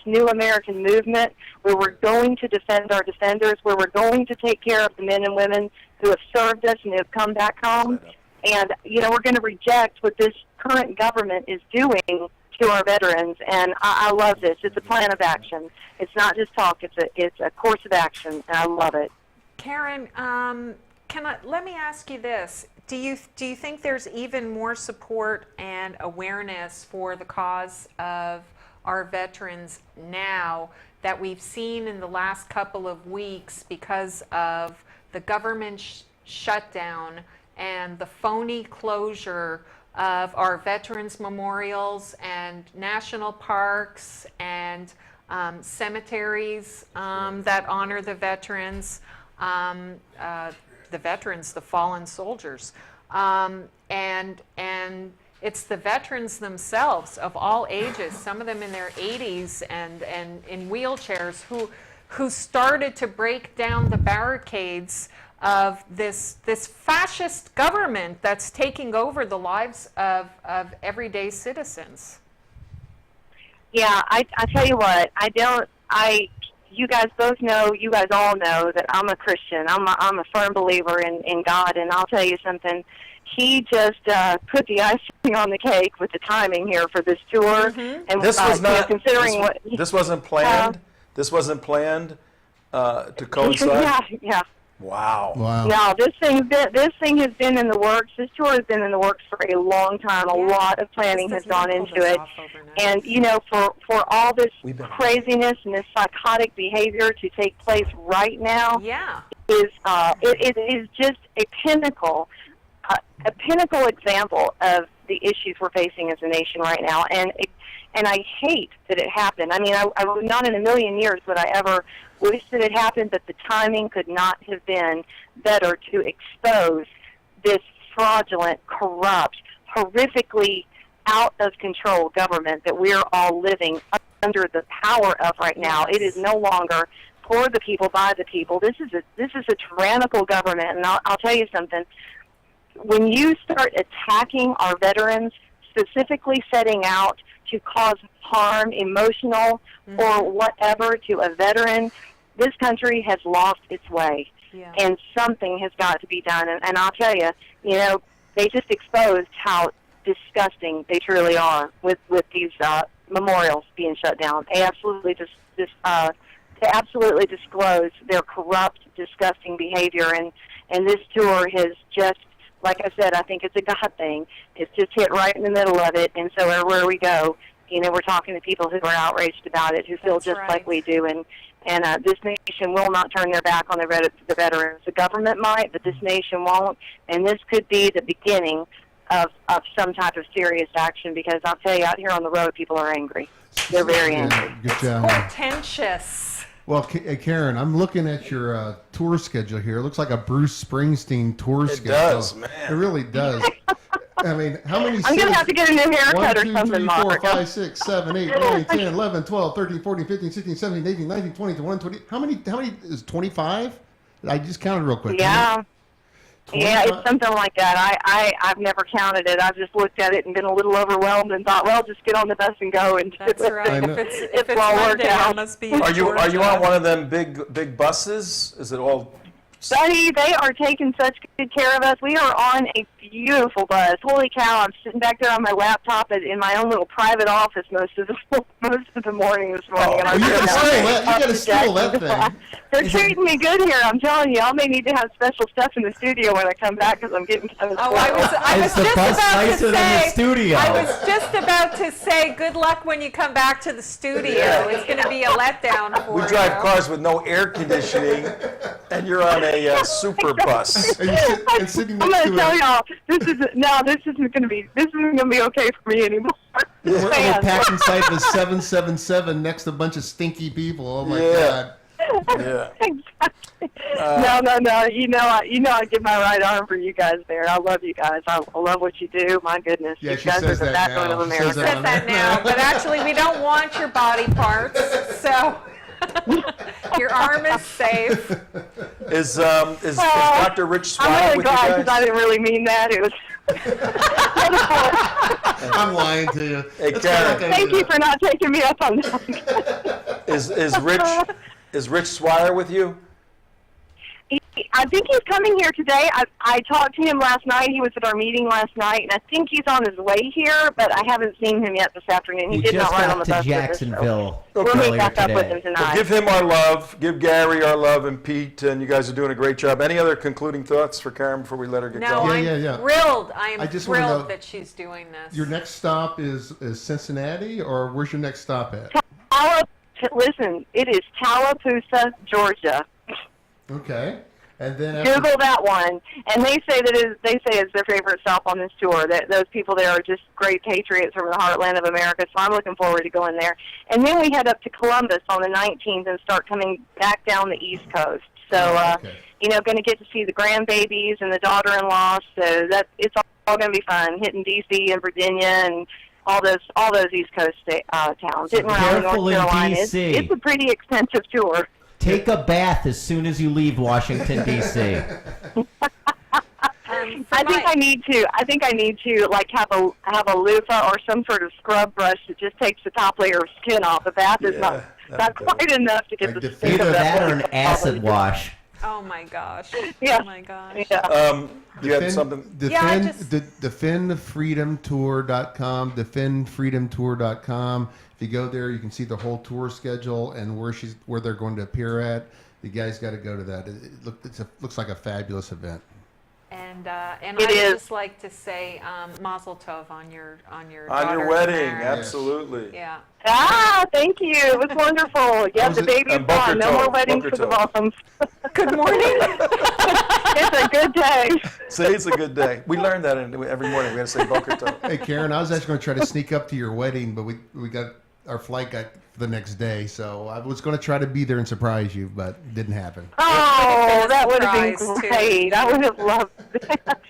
new American movement where we're going to defend our defenders, where we're going to take care of the men and women who have served us and who have come back home. And, we're going to reject what this current government is doing to our veterans. And I love this. It's a plan of action. It's not just talk. It's a course of action, and I love it. Karen, let me ask you this. Do you think there's even more support and awareness for the cause of our veterans now that we've seen in the last couple of weeks because of the government shutdown and the phony closure of our veterans memorials and national parks and cemeteries that honor the veterans? The fallen soldiers, and it's the veterans themselves of all ages, some of them in their 80s and in wheelchairs, who started to break down the barricades of this fascist government that's taking over the lives of everyday citizens. Yeah, I tell you what, you guys both know, you guys all know that I'm a Christian. I'm a firm believer in God, and I'll tell you something. He just put the icing on the cake with the timing here for this tour. Mm-hmm. And This was not. considering this wasn't planned. This wasn't planned to coincide. Yeah. Wow. No, this thing has been in the works. This tour has been in the works for a long time. A lot of planning has gone into it. And, for all this craziness and this psychotic behavior to take place right now it is just a pinnacle example of the issues we're facing as a nation right now. And I hate that it happened. I mean, I would not in a million years would I ever wish that it happened, but the timing could not have been better to expose this fraudulent, corrupt, horrifically out of control government that we're all living under the power of right now. It is no longer for the people, by the people. This is a tyrannical government, and I'll tell you something. when you start attacking our veterans, specifically setting out to cause harm, emotional or whatever, to a veteran, this country has lost its way. Yeah. And something has got to be done. And I'll tell you, they just exposed how disgusting they truly are with these memorials being shut down. They absolutely disclose their corrupt, disgusting behavior. And this tour has just, like I said, I think it's a God thing. It's just hit right in the middle of it. And so everywhere we go, we're talking to people who are outraged about it, who feel That's just right. like we do. And this nation will not turn their back on the veterans. The government might, but this nation won't. And this could be the beginning of some type of serious action, because I'll tell you, out here on the road, people are angry. They're very angry. Good job. Portentous. Well, Karen, I'm looking at your tour schedule here. It looks like a Bruce Springsteen tour schedule. It does, man. It really does. I mean, how many I'm going to have to get a new haircut 1, or 2, something, 3, 4, Mark. 5, 6, 7, 8, 9, 10, 11, 12, 13, 14, 15, 16, 17, 18, 19, 20, 21, 20. How many is 25? I just counted real quick. Yeah. 25? Yeah, it's something like that. I've never counted it. I've just looked at it and been a little overwhelmed and thought, well, just get on the bus and go and do That's it. right. know. If it's all worked Monday, it out. must be. Are you Georgia. on one of them big buses? Is it all? Buddy, they are taking such good care of us. We are on a beautiful bus. Holy cow! I'm sitting back there on my laptop in my own little private office most of the morning this morning. And Oh, I'm you sitting gotta out steal that thing. They're treating me good here. I'm telling you. I may need to have special stuff in the studio when I come back, because I'm getting kind of Oh, I was Is the just bus about nicer to than the say. studio? I was just about to say, good luck when you come back to the studio. It's going to be a letdown for We you. drive cars with no air conditioning, and you're on a super bus. And sitting I'm next going to to tell it. y'all, this isn't going to be okay for me anymore. We're Man. packed inside the 777 next to a bunch of stinky people. Oh my Yeah. God. Yeah. Exactly. No. You know, I give my right arm for you guys there. I love you guys. I love what you do. My goodness, Yeah, you she guys are says the that backbone now. of She says America. that Said that now, but actually we don't want your body parts, so your arm is safe. Is Dr. Rich I'm Swire really with you glad, because I guys? didn't really mean that. It was. I'm lying to you. Hey, That's Karen. kinda like Thank you for not taking me up on that. Is Rich Swire with you? I think he's coming here today. I talked to him last night. He was at our meeting last night, and I think he's on his way here, but I haven't seen him yet this afternoon. He He did just not ride on got the to bus with us, so Jacksonville we'll meet earlier back up with him today. Well, tonight. give him our love. Give Gary our love, and Pete, and you guys are doing a great job. Any other concluding thoughts for Karen before we let her get No, going? Yeah. I'm thrilled. I am I just wanna thrilled know- that she's doing this. Your next stop is Cincinnati, or where's your next stop at? Listen, it is Tallapoosa, Georgia. Okay. And then after, Google that one, and they say it's their favorite stop on this tour. That those people there are just great patriots from the heartland of America. So I'm looking forward to going there. And then we head up to Columbus on the 19th and start coming back down the East Coast. So okay. going to get to see the grandbabies and the daughter-in-law. So that it's all going to be fun. Hitting D.C. and Virginia and all those East Coast towns. Hitting around North careful in Carolina. D.C. It's a pretty expensive tour. Take a bath as soon as you leave Washington, D.C. I think I need to like have a loofah or some sort of scrub brush that just takes the top layer of skin off. A bath is not quite enough to get Like the defeat stink of Either that or that an acid wash. Oh my gosh. Yeah. Oh my gosh. Yeah. You had something. Defendfreedomtour.com, defendfreedomtour.com. If you go there, you can see the whole tour schedule and where they're going to appear at. You guys got to go to that. It looks like a fabulous event. And I It would is. just like to say Mazel Tov on your On your daughter's wedding, marriage. absolutely. Yeah. Thank you. It was wonderful. Yeah, was the it? baby's And Boker gone. No more Tov, weddings Boker for the Tov. Balsams. Good morning. It's a good day. Say it's a good day. We learned that every morning. We got to say Boker Tov. Hey, Karen, I was actually going to try to sneak up to your wedding, but we got our flight got the next day, so I was going to try to be there and surprise you, but it didn't happen. Oh, that would have been surprise, too. great. I would have loved that.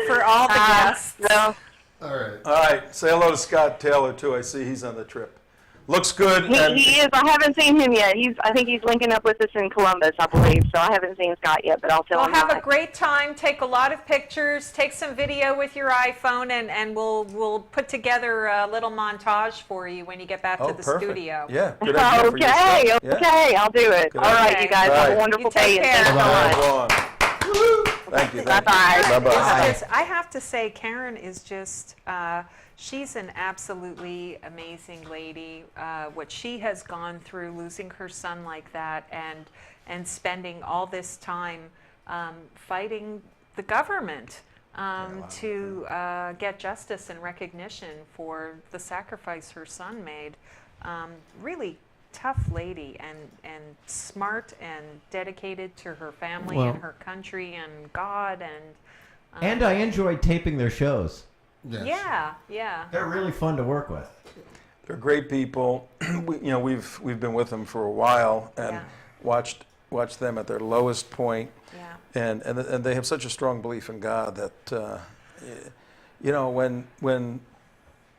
For all the guests. No. All right. All right. Say hello to Scott Taylor, too. I see he's on the trip. Looks good. and He is. I haven't seen him yet. I think he's linking up with us in Columbus, I believe. So I haven't seen Scott yet, but I'll tell Well, him. have hi. a great time. Take a lot of pictures. Take some video with your iPhone, and we'll put together a little montage for you when you get back to the perfect. studio. Yeah. Good idea for your Okay, stuff. Yeah. okay, I'll do it. Good All right, idea. you guys All have right. a wonderful You take day, and care. thanks so Right much. on. Thank you. Bye-bye. Bye-bye. I have to say, Karen is just, she's an absolutely amazing lady. What she has gone through, losing her son like that, and spending all this time fighting the government to get justice and recognition for the sacrifice her son made. Really tough lady, and smart and dedicated to her family and her country and God, And I enjoyed taping their shows. Yes. yeah. They're really fun to work with. They're great people. We've been with them for a while and watched them at their lowest point. Yeah. And they have such a strong belief in God that when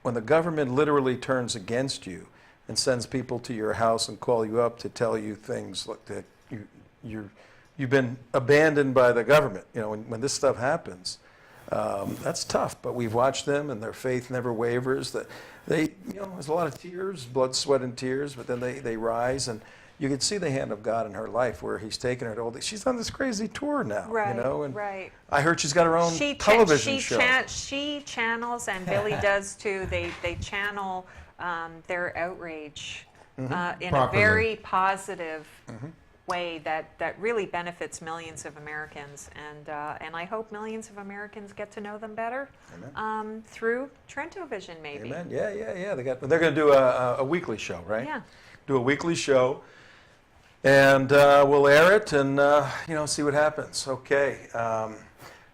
the government literally turns against you and sends people to your house and call you up to tell you things like that you've been abandoned by the government. When this stuff happens, that's tough. But we've watched them, and their faith never wavers. That there's a lot of tears, blood, sweat, and tears. But then they rise, and you can see the hand of God in her life, where He's taken her to all these. She's on this crazy tour now, Right, and right. I heard she's got her own television show. She channels, and Billy does too. They channel their outrage in a Properly. very positive way that really benefits millions of Americans, and I hope millions of Americans get to know them better through TrentoVision, maybe. Amen. Yeah. They're going to do a weekly show, right? Yeah. Do a weekly show, and we'll air it and see what happens. Okay.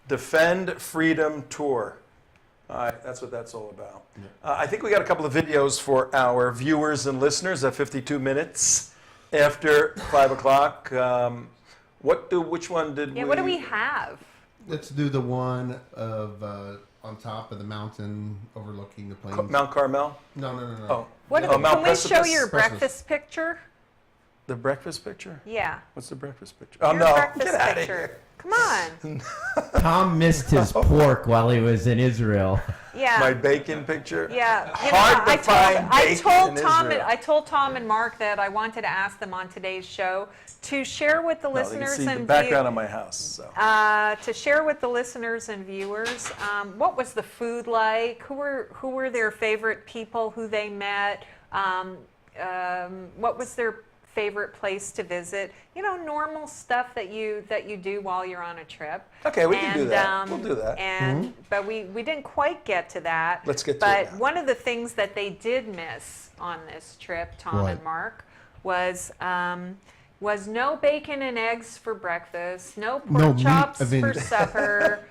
Defend Freedom Tour. All right, that's what that's all about. Yeah. I think we got a couple of videos for our viewers and listeners at 52 minutes after 5 o'clock. Which one did we? Yeah, what do we have? Let's do the one of on top of the mountain overlooking the plains. Mount Carmel? No. Oh. What Mount can we Precipice? show your breakfast picture? The breakfast picture? Yeah. What's the breakfast picture? Oh, Your no. breakfast Get out of picture. here. Come on. Tom missed his pork while he was in Israel. Yeah. My bacon picture? Yeah, Hard to find bacon in Israel. I told Tom and Mark that I wanted to ask them on today's show to share with the No, they listeners can see the and background of my house. So. to share with the listeners and viewers what was the food like? Who were their favorite people? Who they met? What was their favorite place to visit? Normal stuff that you do while you're on a trip. Okay, we can do that. We'll do that. And but we didn't quite get to that. Let's get to but it now. one of the things that they did miss on this trip, Tom What? and Mark, was no bacon and eggs for breakfast, no pork No meat, chops I mean- for supper,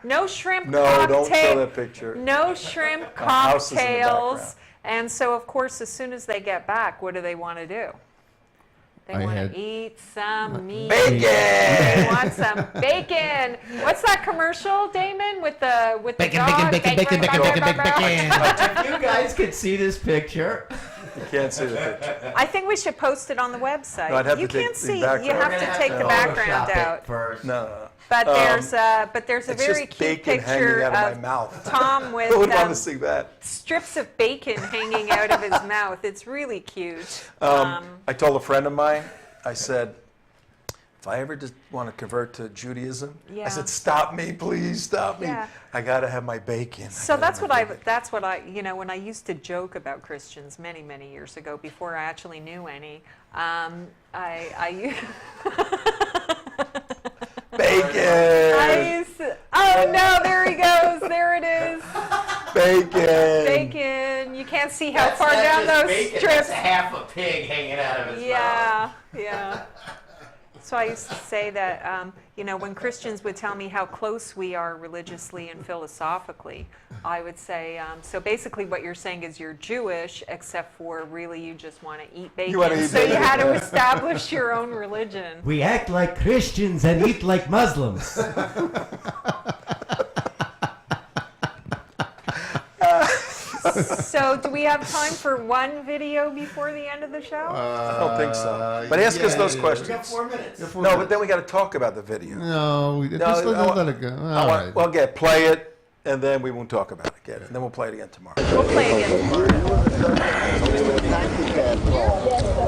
no shrimp No, cocktail, don't show that picture. no shrimp house is in the cocktails. background. And so, of course, as soon as they get back, what do they want to do? They I want had- to eat some meat. Bacon! They want some bacon. What's that commercial, Damon, with the Bacon, dog? bacon, bacon, bacon, bacon, bacon, bacon. If you guys could see this picture, You can't see the picture. I think we should post it on the website. No, I'd have you to take can't the see. background. You have we're to gonna take the background Photoshop it out. first. No. But there's a It's very just cute bacon picture hanging out of of my mouth. Tom with Who would want to see that? strips of bacon hanging out of his mouth. It's really cute. I told a friend of mine, I said, if I ever just want to convert to Judaism, Yeah. I said, stop me, please stop me. Yeah. I got to have my bacon. So that's what I, when I used to joke about Christians many, many years ago, before I actually knew any, Bacon! oh no, there he goes, there it is. Bacon! Bacon, you can't see how far down those strips. half a pig hanging out of his Yeah. So I used to say that, when Christians would tell me how close we are religiously and philosophically, I would say, so basically what you're saying is you're Jewish, except for really you just want to eat bacon. wanna eat so you bacon. had to establish your own religion. We act like Christians and eat like Muslims. So do we have time for one video before the end of the show? I don't think so. But ask us those questions. We got 4 minutes. No, but then we got to talk about the video. No, just let it go. All right. Well, play it, and then we won't talk about it again. And then we'll play it again tomorrow. We'll play again tomorrow.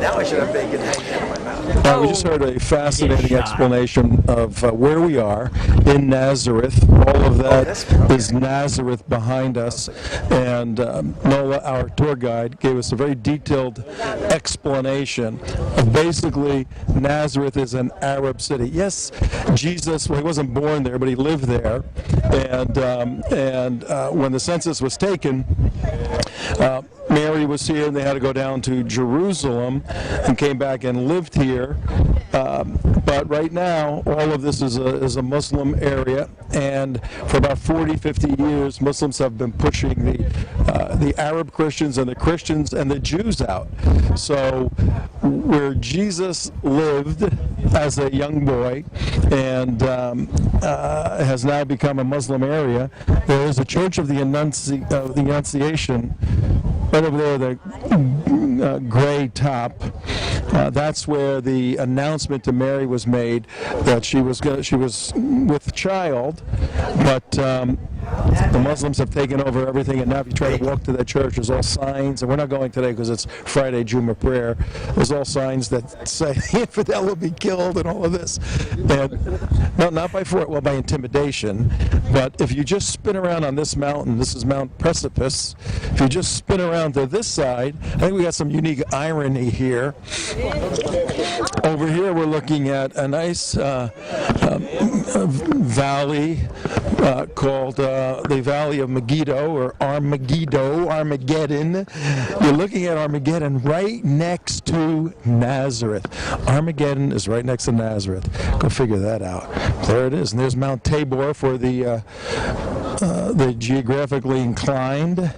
Now I should have bacon hanging out of my mouth. We just heard a fascinating explanation of where we are in Nazareth. All of that is Nazareth behind us. And Nola, our tour guide, gave us a very detailed explanation of basically Nazareth is an Arab city. Yes, Jesus, well, he wasn't born there, but he lived there. And when the census was taken, Mary was here, and they had to go down to Jerusalem and came back and lived here. But right now, all of this is a Muslim area, and for about 40, 50 years, Muslims have been pushing the Arab Christians and the Christians and the Jews out. So where Jesus lived as a young boy and has now become a Muslim area, there is a Church of the Annunciation right over there, the gray top. That's where the announcement to Mary was made that she was with child, but the Muslims have taken over everything, and now if you try to walk to that church, there's all signs, and we're not going today because it's Friday Jumu'ah prayer. There's all signs that say the infidel will be killed and all of this. And no, not by force, well, by intimidation. But if you just spin around on this mountain, this is Mount Precipice. If you just spin around to this side, I think we got some unique irony here. Over here, we're looking at a nice valley called the Valley of Megiddo, or Armageddon. You're looking at Armageddon right next to Nazareth. Armageddon is right next to Nazareth. Go figure that out. There it is. And there's Mount Tabor for the geographically inclined.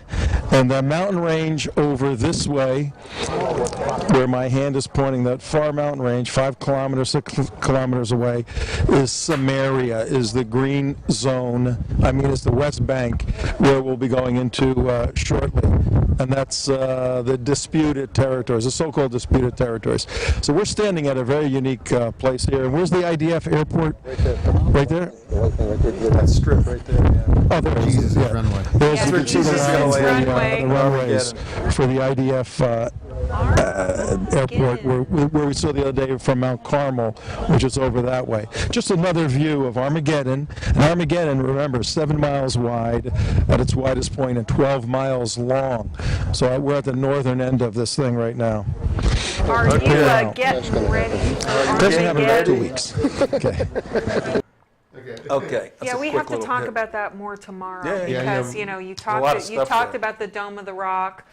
And the mountain range over this way, where my hand is pointing, that far mountain range, 5 kilometers, 6 kilometers away, is Samaria, is the green zone. I mean, it's the West Bank, where we'll be going into shortly. And that's the disputed territories, the so-called disputed territories. So we're standing at a very unique place here. And where's the IDF airport? Right there? That strip right there, yeah. Oh, there Jesus' runway. There's Yeah, the Jesus' runway. the runways for the IDF airport, where we saw the other day from Mount Carmel, which is over that way. Just another view of Armageddon. And Armageddon, remember, 7 miles wide at its widest point and 12 miles long. So we're at the northern end of this thing right now. Are you getting ready? Doesn't happen in 2 weeks. Okay. Okay. Yeah, we have to talk about that more tomorrow, because you lot of talked stuff about the Dome of the Rock.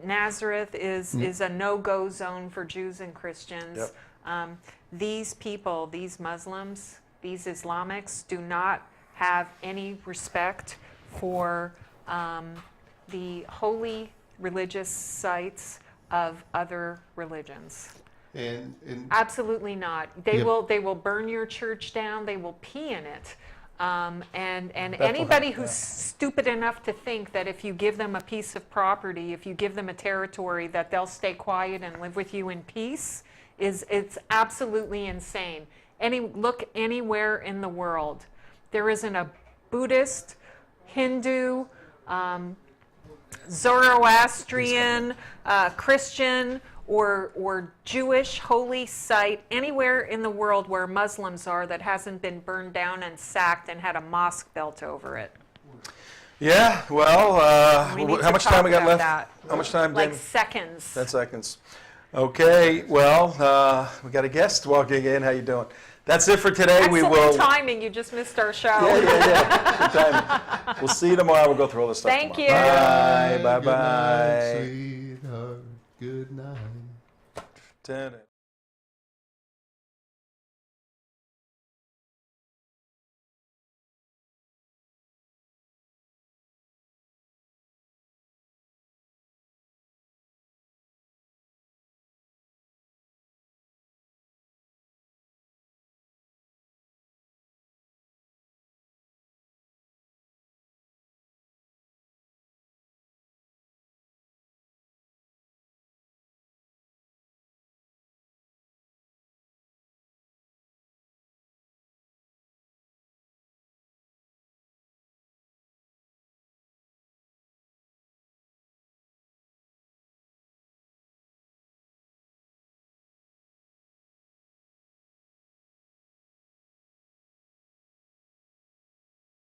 Nazareth is a no-go zone for Jews and Christians. Yep. These people, these Muslims, these Islamics, do not have any respect for the holy religious sites of other religions. And Absolutely not. They will burn your church down. They will pee in it. And anybody who's stupid enough to think that if you give them a piece of property, if you give them a territory, that they'll stay quiet and live with you in peace, it's absolutely insane. Look anywhere in the world, there isn't a Buddhist, Hindu, Zoroastrian, Christian, or Jewish holy site anywhere in the world where Muslims are that hasn't been burned down and sacked and had a mosque built over it. Yeah, well, how much time we got left? That. How much time, Like Damon? seconds. 10 seconds. Okay, well, we got a guest walking in. How you doing? That's it for today. Excellent timing. You just missed our show. Yeah. Good timing. We'll see you tomorrow. We'll go through all this stuff Thank tomorrow. you. Bye. Bye-bye. Sweetheart, good night. 10